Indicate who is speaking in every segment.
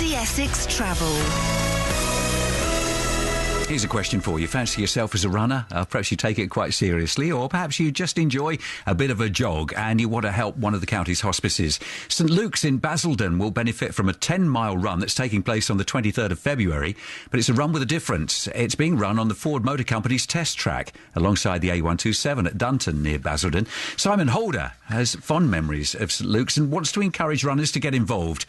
Speaker 1: BBC ESSEX Travel.
Speaker 2: Here's a question for you. Fancy yourself as a runner? Perhaps you take it quite seriously, or perhaps you just enjoy a bit of a jog and you want to help one of the county's hospices. St Luke's in Basildon will benefit from a 10-mile run that's taking place on the 23rd of February, but it's a run with a difference. It's being run on the Ford Motor Company's test track alongside the A127 at Dunton near Basildon. Simon Holder has fond memories of St Luke's and wants to encourage runners to get involved.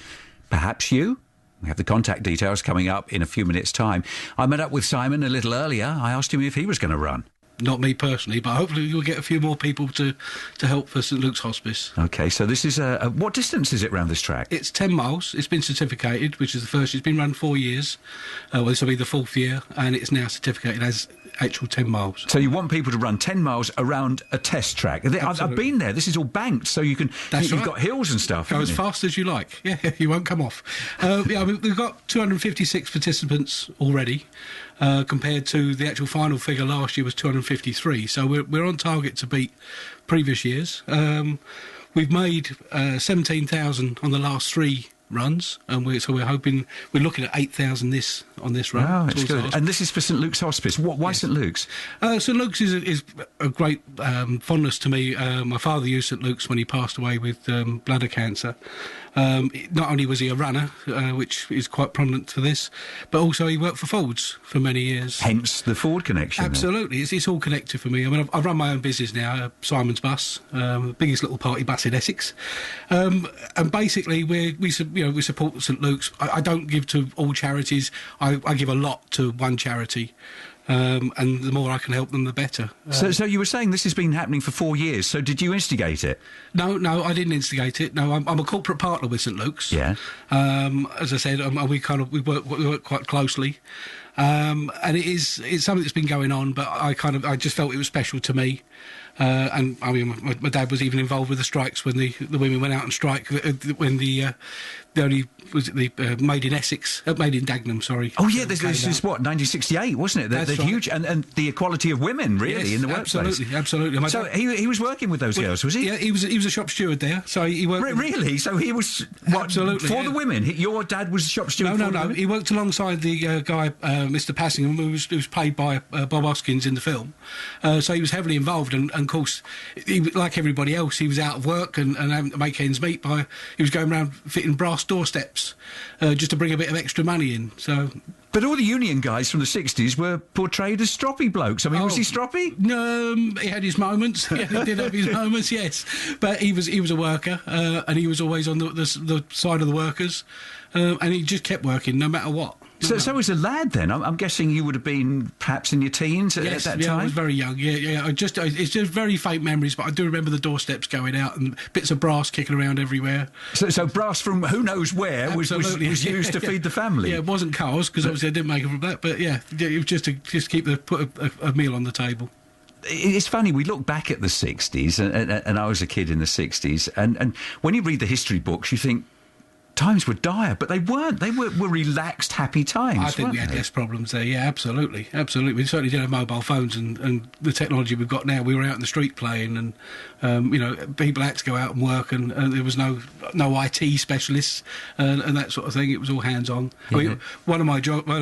Speaker 2: Perhaps you? We have the contact details coming up in a few minutes' time. I met up with Simon a little earlier. I asked him if he was going to run.
Speaker 3: Not me personally, but hopefully you'll get a few more people to help for St Luke's Hospice.
Speaker 2: OK, so this is what distance is it round this track?
Speaker 3: It's 10 miles. It's been certificated, which is the first. It's been run 4 years. Well, this will be the 4th year, and it's now certificated as actual 10 miles.
Speaker 2: So you want people to run 10 miles around a test track? I've been there. This is all banked, so you can. You've got hills and stuff.
Speaker 3: Go as fast as you like. Yeah, you won't come off. We've got 256 participants already. Compared to the actual final figure last year was 253. So we're on target to beat previous years. We've made 17,000 on the last 3 runs, and we're looking at 8,000 on this run.
Speaker 2: Wow, that's good. And this is for St Luke's Hospice. Why yes. St Luke's?
Speaker 3: St Luke's is a great fondness to me. My father used St Luke's when he passed away with bladder cancer. Not only was he a runner, which is quite prominent for this, but also he worked for Fords for many years.
Speaker 2: Hence the Ford connection.
Speaker 3: Absolutely, it's all connected for me. I mean, I've run my own business now, Simon's Bus, the biggest little party bus in Essex, and basically we support St Luke's. I don't give to all charities. I give a lot to one charity. And the more I can help them, the better.
Speaker 2: So you were saying this has been happening for 4 years. So did you instigate it?
Speaker 3: No, I didn't instigate it. No, I'm a corporate partner with St Luke's.
Speaker 2: Yeah.
Speaker 3: As I said, we work quite closely, and it's something that's been going on. But I just felt it was special to me. And I mean, my dad was even involved with the strikes when the women went out and strike when the Made in Essex, Made in Dagenham, sorry.
Speaker 2: Oh yeah, this is what 1968, wasn't it? That's right. Huge and the equality of women really in the workplace.
Speaker 3: Absolutely.
Speaker 2: So he was working with those girls, was he?
Speaker 3: Yeah, he was a shop steward there. So he worked.
Speaker 2: Really? So he was
Speaker 3: absolutely
Speaker 2: for the women. Your dad was shop steward.
Speaker 3: No. He worked alongside the guy, Mr. Passingham, who was played by Bob Hoskins in the film. So he was heavily involved, and of course, like everybody else, he was out of work and having to make ends meet he was going around fitting brass doorsteps just to bring a bit of extra money in. So.
Speaker 2: But all the union guys from the 60s were portrayed as stroppy blokes. I mean, was he stroppy?
Speaker 3: No, he had his moments. Yeah, he did have his moments, yes. But he was a worker, and he was always on the side of the workers, and he just kept working no matter what.
Speaker 2: So as a lad then, I'm guessing you would have been perhaps in your teens at that time?
Speaker 3: Yeah, I was very young, yeah. It's just very faint memories, but I do remember the doorsteps going out and bits of brass kicking around everywhere.
Speaker 2: So brass from who knows where was used to feed the family?
Speaker 3: Yeah, it wasn't cars, because obviously I didn't make it from that, but yeah, it was just to put a meal on the table.
Speaker 2: It's funny, we look back at the 60s, and I was a kid in the 60s, and when you read the history books, you think, times were dire, but they weren't. They were relaxed, happy times.
Speaker 3: I think we had less problems there. Yeah, absolutely. We certainly didn't have mobile phones and the technology we've got now. We were out in the street playing, and people had to go out and work, and there was no IT specialists and that sort of thing. It was all hands on. Yeah. I mean, one of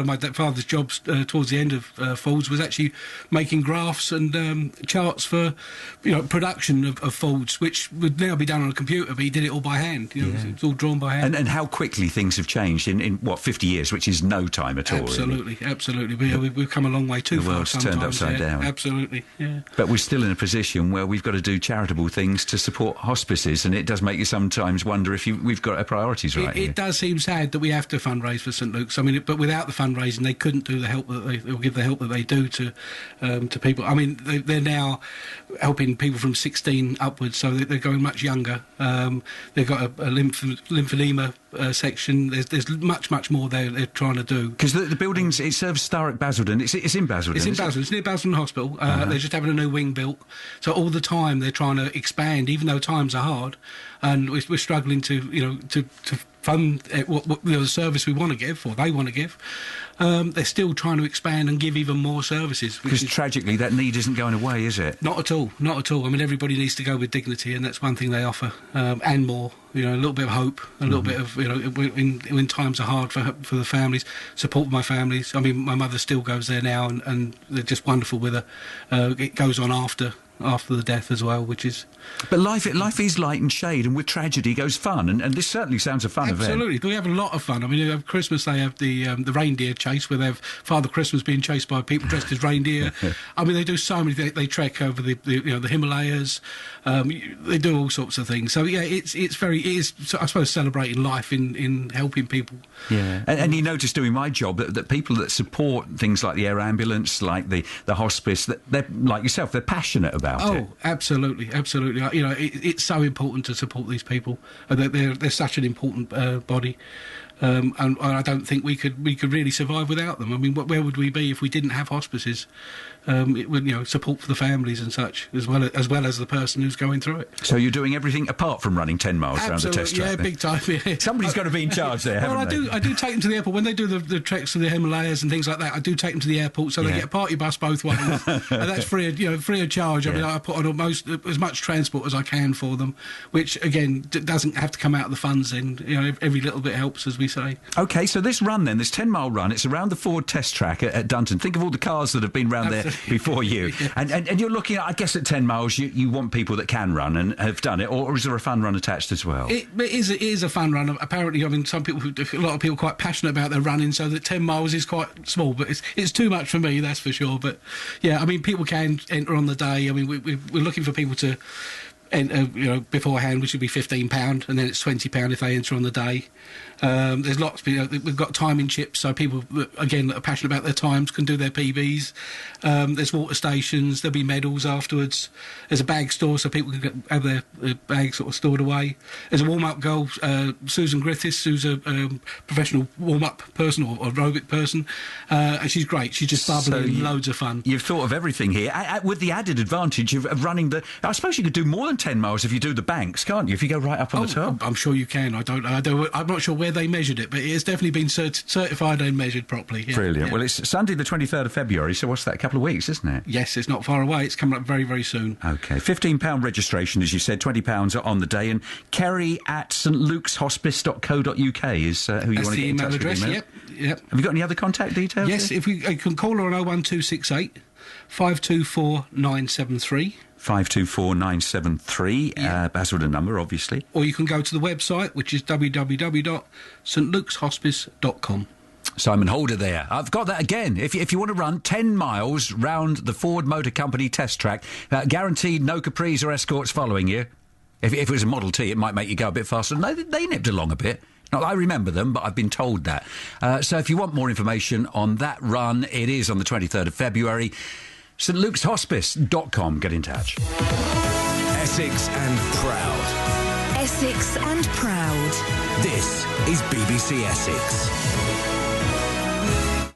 Speaker 3: my father's jobs towards the end of Fords was actually making graphs and charts for production of Fords, which would now be done on a computer, but he did it all by hand. It's all drawn by hand.
Speaker 2: And how quickly things have changed in 50 years, which is no time at all.
Speaker 3: Absolutely. We've come a long way too far.
Speaker 2: The world's turned upside down.
Speaker 3: Absolutely, yeah.
Speaker 2: But we're still in a position where we've got to do charitable things to support hospices, and it does make you sometimes wonder if we've got our priorities right.
Speaker 3: It does seem sad that we have to fundraise for St Luke's. I mean, but without the fundraising, they couldn't do the help they'll give the help that they do to people. I mean, they're now helping people from 16 upwards, so they're going much younger. They've got a lymphedema section. There's much more they're trying to do.
Speaker 2: Because the buildings, it serves Starrick Basildon. It's in Basildon.
Speaker 3: It's in Basildon. It's near Basildon Hospital. They're just having a new wing built. So all the time they're trying to expand, even though times are hard, and we're struggling to fund the service we want to give, or they want to give, they're still trying to expand and give even more services.
Speaker 2: Because tragically, that need isn't going away, is it?
Speaker 3: Not at all, not at all. I mean, everybody needs to go with dignity, and that's one thing they offer, and more. You know, a little bit of hope, a little bit of, you know, when times are hard for the families, support my families. I mean, my mother still goes there now, and they're just wonderful with her. It goes on after the death as well, which is...
Speaker 2: But life is light and shade, and with tragedy goes fun, and this certainly sounds a fun event.
Speaker 3: Absolutely. We have a lot of fun. I mean, at Christmas they have the reindeer chase, where they have Father Christmas being chased by people dressed as reindeer. I mean, they do so many things. They trek over the Himalayas. They do all sorts of things. So, yeah, it is, I suppose, celebrating life in helping people.
Speaker 2: Yeah. And you notice doing my job that people that support things like the air ambulance, like the hospice, that they're, like yourself, they're passionate about it.
Speaker 3: Oh, absolutely, absolutely. You know, it's so important to support these people. They're such an important body, and I don't think we could really survive without them. I mean, where would we be if we didn't have hospices? It would, you know, support for the families and such, as well as the person who's going through it.
Speaker 2: So you're doing everything apart from running 10 miles around the test track?
Speaker 3: Yeah, big time. Yeah.
Speaker 2: Somebody's got to be in charge there, haven't they?
Speaker 3: I do take them to the airport when they do the treks to the Himalayas and things like that. I do take them to the airport, so they get a party bus both ways, and that's free of charge. I mean, I put on as much transport as I can for them, which again doesn't have to come out of the funds. And you know, every little bit helps, as we say.
Speaker 2: Okay, so this run then, this 10-mile run, it's around the Ford test track at Dunton. Think of all the cars that have been round there before you.
Speaker 3: Yes.
Speaker 2: And you're looking at, I guess, at 10 miles, you want people that can run and have done it, or is there a fun run attached as well?
Speaker 3: It is a fun run. Apparently, I mean, a lot of people are quite passionate about their running, so that 10 miles is quite small, but it's too much for me, that's for sure. But yeah, I mean, people can enter on the day. I mean, we're looking for people to enter, you know, beforehand, which would be £15, and then it's £20 if they enter on the day. There's lots. We've got timing chips, so people again that are passionate about their times can do their PBs. There's water stations. There'll be medals afterwards. There's a bag store, so people can have their bags sort of stored away. There's a warm-up girl, Susan Griffiths, who's a professional warm-up person or aerobic person, and she's great. She's just bubbly and loads of fun.
Speaker 2: You've thought of everything here, with the added advantage of running the. I suppose you could do more than 10 miles if you do the banks, can't you? If you go right up on the top.
Speaker 3: I'm sure you can. I'm not sure where they measured it, but it has definitely been certified and measured properly. Yeah.
Speaker 2: Brilliant.
Speaker 3: Yeah.
Speaker 2: Well, it's Sunday the 23rd of February, so what's that, a couple of weeks, isn't it?
Speaker 3: Yes, it's not far away. It's coming up very, very soon.
Speaker 2: OK. £15 registration, as you said, £20 on the day, and Kerry at stlukeshospice.co.uk is who you want to get in touch with.
Speaker 3: That's the email address, yep.
Speaker 2: Have you got any other contact details?
Speaker 3: Yes, you can call her on 01268 524 973.
Speaker 2: 524-973, Basildon number, obviously.
Speaker 3: Or you can go to the website, which is www.stlukeshospice.com.
Speaker 2: Simon Holder there. I've got that again. If you want to run 10 miles round the Ford Motor Company test track, guaranteed no Capris or Escorts following you. If it was a Model T, it might make you go a bit faster. No, they nipped along a bit. Not that I remember them, but I've been told that. So if you want more information on that run, it is on the 23rd of February. stlukeshospice.com. Get in touch.
Speaker 1: Essex and proud.
Speaker 4: Essex and proud.
Speaker 1: This is BBC Essex.